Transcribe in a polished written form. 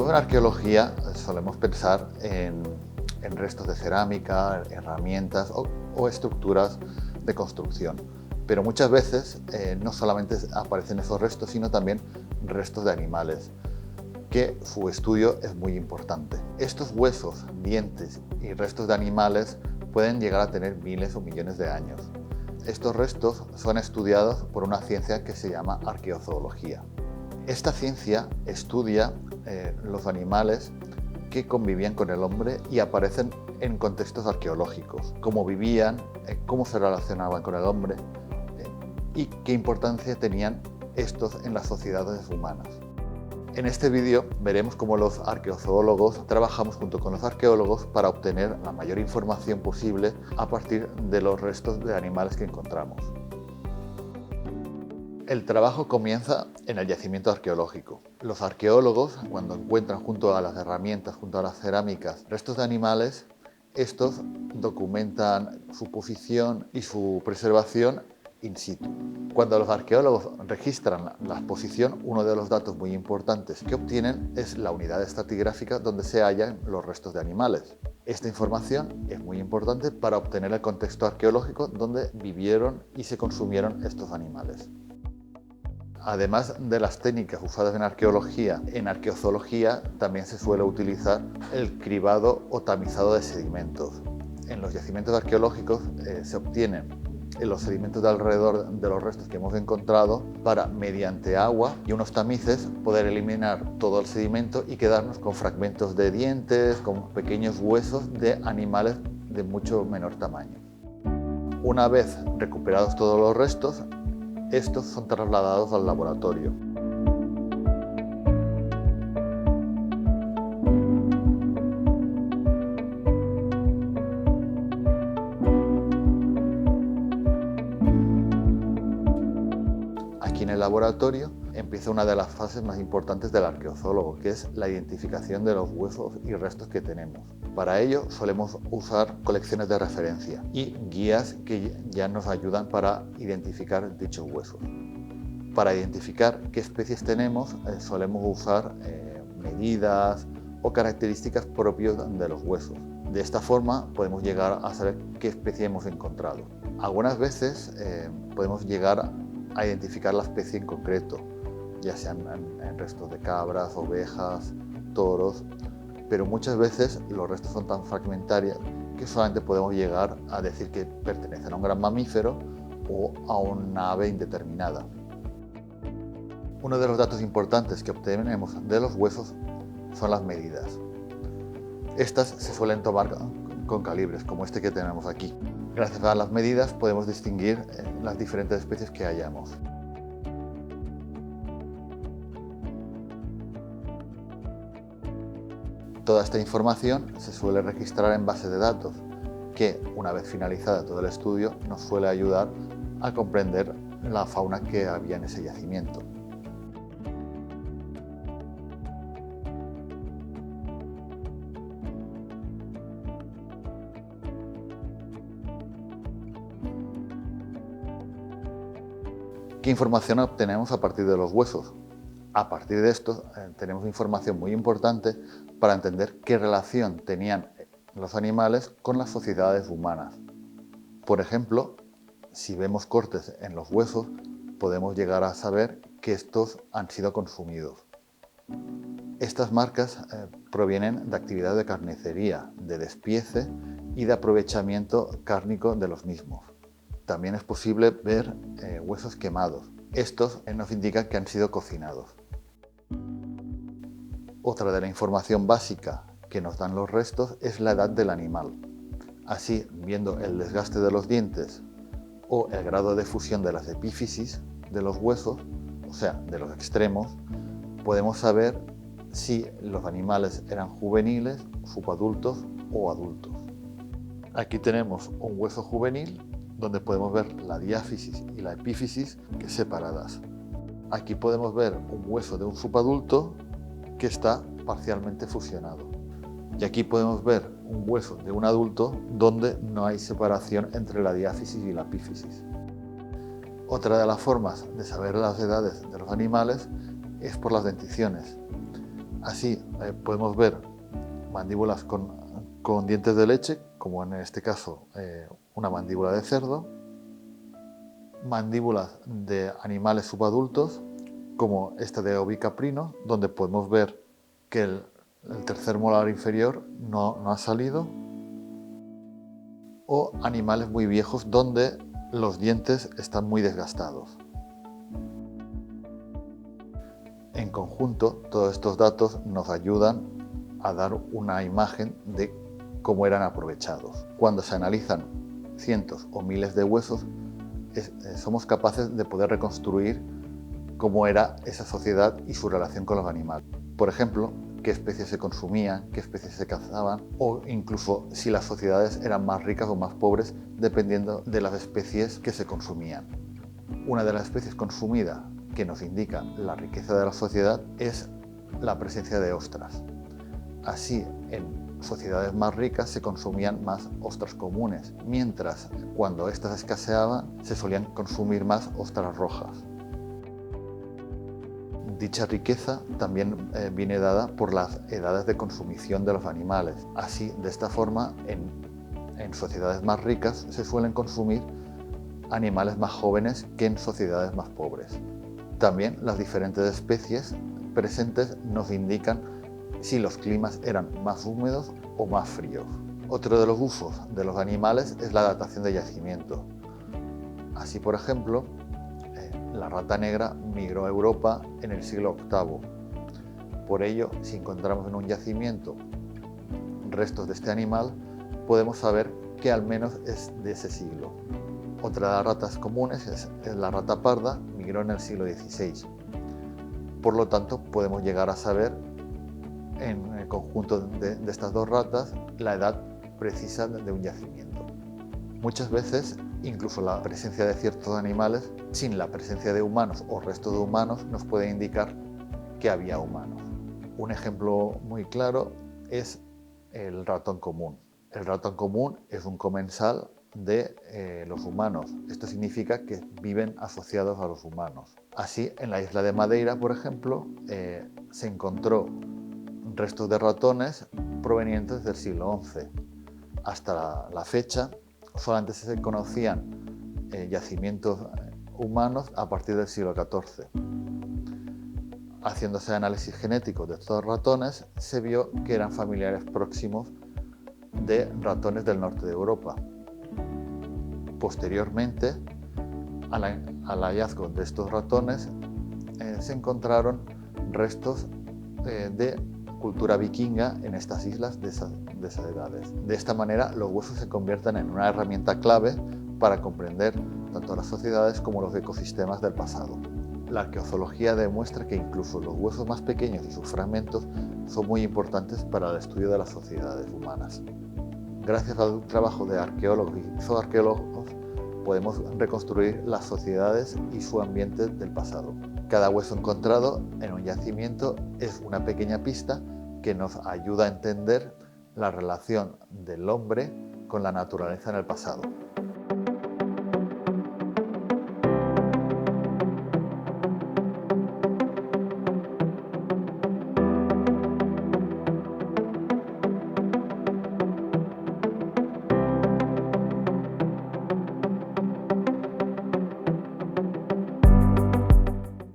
todos en arqueología solemos pensar en restos de cerámica, herramientas o estructuras de construcción. Pero muchas veces no solamente aparecen esos restos, sino también restos de animales, que su estudio es muy importante. Estos huesos, dientes y restos de animales pueden llegar a tener miles o millones de años. Estos restos son estudiados por una ciencia que se llama arqueozoología. Esta ciencia estudia los animales que convivían con el hombre y aparecen en contextos arqueológicos, cómo vivían, cómo se relacionaban con el hombre y qué importancia tenían estos en las sociedades humanas. En este vídeo veremos cómo los arqueozoólogos trabajamos junto con los arqueólogos para obtener la mayor información posible a partir de los restos de animales que encontramos. El trabajo comienza en el yacimiento arqueológico. Los arqueólogos, cuando encuentran junto a las herramientas, junto a las cerámicas, restos de animales, estos documentan su posición y su preservación in situ. Cuando los arqueólogos registran la posición, uno de los datos muy importantes que obtienen es la unidad estratigráfica donde se hallan los restos de animales. Esta información es muy importante para obtener el contexto arqueológico donde vivieron y se consumieron estos animales. Además de las técnicas usadas en arqueología, en arqueozoología también se suele utilizar el cribado o tamizado de sedimentos. En los yacimientos arqueológicos se obtienen los sedimentos de alrededor de los restos que hemos encontrado para, mediante agua y unos tamices, poder eliminar todo el sedimento y quedarnos con fragmentos de dientes, con pequeños huesos de animales de mucho menor tamaño. Una vez recuperados todos los restos, estos son trasladados al laboratorio. Aquí en el laboratorio empieza una de las fases más importantes del arqueozoólogo, que es la identificación de los huesos y restos que tenemos. Para ello solemos usar colecciones de referencia y guías que ya nos ayudan para identificar dichos huesos. Para identificar qué especies tenemos solemos usar medidas o características propias de los huesos. De esta forma podemos llegar a saber qué especie hemos encontrado. Algunas veces podemos llegar a identificar la especie en concreto, ya sean en restos de cabras, ovejas, toros, pero muchas veces los restos son tan fragmentarios que solamente podemos llegar a decir que pertenecen a un gran mamífero o a una ave indeterminada. Uno de los datos importantes que obtenemos de los huesos son las medidas. Estas se suelen tomar con calibres, como este que tenemos aquí. Gracias a las medidas podemos distinguir las diferentes especies que hallamos. Toda esta información se suele registrar en bases de datos, que una vez finalizada todo el estudio nos suele ayudar a comprender la fauna que había en ese yacimiento. ¿Qué información obtenemos a partir de los huesos? A partir de esto tenemos información muy importante para entender qué relación tenían los animales con las sociedades humanas. Por ejemplo, si vemos cortes en los huesos, podemos llegar a saber que estos han sido consumidos. Estas marcas provienen de actividad de carnicería, de despiece y de aprovechamiento cárnico de los mismos. También es posible ver huesos quemados. Estos nos indican que han sido cocinados. Otra de la información básica que nos dan los restos es la edad del animal. Así, viendo el desgaste de los dientes o el grado de fusión de las epífisis de los huesos, o sea, de los extremos, podemos saber si los animales eran juveniles, subadultos o adultos. Aquí tenemos un hueso juvenil donde podemos ver la diáfisis y la epífisis separadas. Aquí podemos ver un hueso de un subadulto que está parcialmente fusionado. Y aquí podemos ver un hueso de un adulto donde no hay separación entre la diáfisis y la epífisis. Otra de las formas de saber las edades de los animales es por las denticiones. Así podemos ver mandíbulas con dientes de leche, como en este caso una mandíbula de cerdo, mandíbulas de animales subadultos, como esta de ovicaprino, donde podemos ver que el tercer molar inferior no ha salido, o animales muy viejos donde los dientes están muy desgastados. En conjunto, todos estos datos nos ayudan a dar una imagen de cómo eran aprovechados. Cuando se analizan cientos o miles de huesos, somos capaces de poder reconstruir cómo era esa sociedad y su relación con los animales. Por ejemplo, qué especies se consumían, qué especies se cazaban, o incluso si las sociedades eran más ricas o más pobres, dependiendo de las especies que se consumían. Una de las especies consumidas que nos indica la riqueza de la sociedad es la presencia de ostras. Así, en sociedades más ricas se consumían más ostras comunes, mientras cuando éstas escaseaban se solían consumir más ostras rojas. Dicha riqueza también viene dada por las edades de consumición de los animales. Así, de esta forma, en sociedades más ricas se suelen consumir animales más jóvenes que en sociedades más pobres. También las diferentes especies presentes nos indican si los climas eran más húmedos o más fríos. Otro de los usos de los animales es la datación de yacimientos. Así, por ejemplo, la rata negra migró a Europa en el siglo VIII. Por ello, si encontramos en un yacimiento restos de este animal, podemos saber que al menos es de ese siglo. Otra de las ratas comunes es la rata parda, migró en el siglo XVI. Por lo tanto, podemos llegar a saber en el conjunto de estas dos ratas la edad precisa de un yacimiento. Muchas veces, incluso la presencia de ciertos animales, sin la presencia de humanos o restos de humanos, nos puede indicar que había humanos. Un ejemplo muy claro es el ratón común. El ratón común es un comensal de los humanos. Esto significa que viven asociados a los humanos. Así, en la isla de Madeira, por ejemplo, se encontró restos de ratones provenientes del siglo XI. Hasta la fecha, solamente se conocían yacimientos humanos a partir del siglo XIV. Haciéndose análisis genéticos de estos ratones, se vio que eran familiares próximos de ratones del norte de Europa. Posteriormente, al hallazgo de estos ratones, se encontraron restos de cultura vikinga en estas islas de esas edades. De esta manera, los huesos se convierten en una herramienta clave para comprender tanto las sociedades como los ecosistemas del pasado. La arqueozoología demuestra que incluso los huesos más pequeños y sus fragmentos son muy importantes para el estudio de las sociedades humanas. Gracias al trabajo de arqueólogos y zooarqueólogos podemos reconstruir las sociedades y su ambiente del pasado. Cada hueso encontrado en un yacimiento es una pequeña pista que nos ayuda a entender la relación del hombre con la naturaleza en el pasado.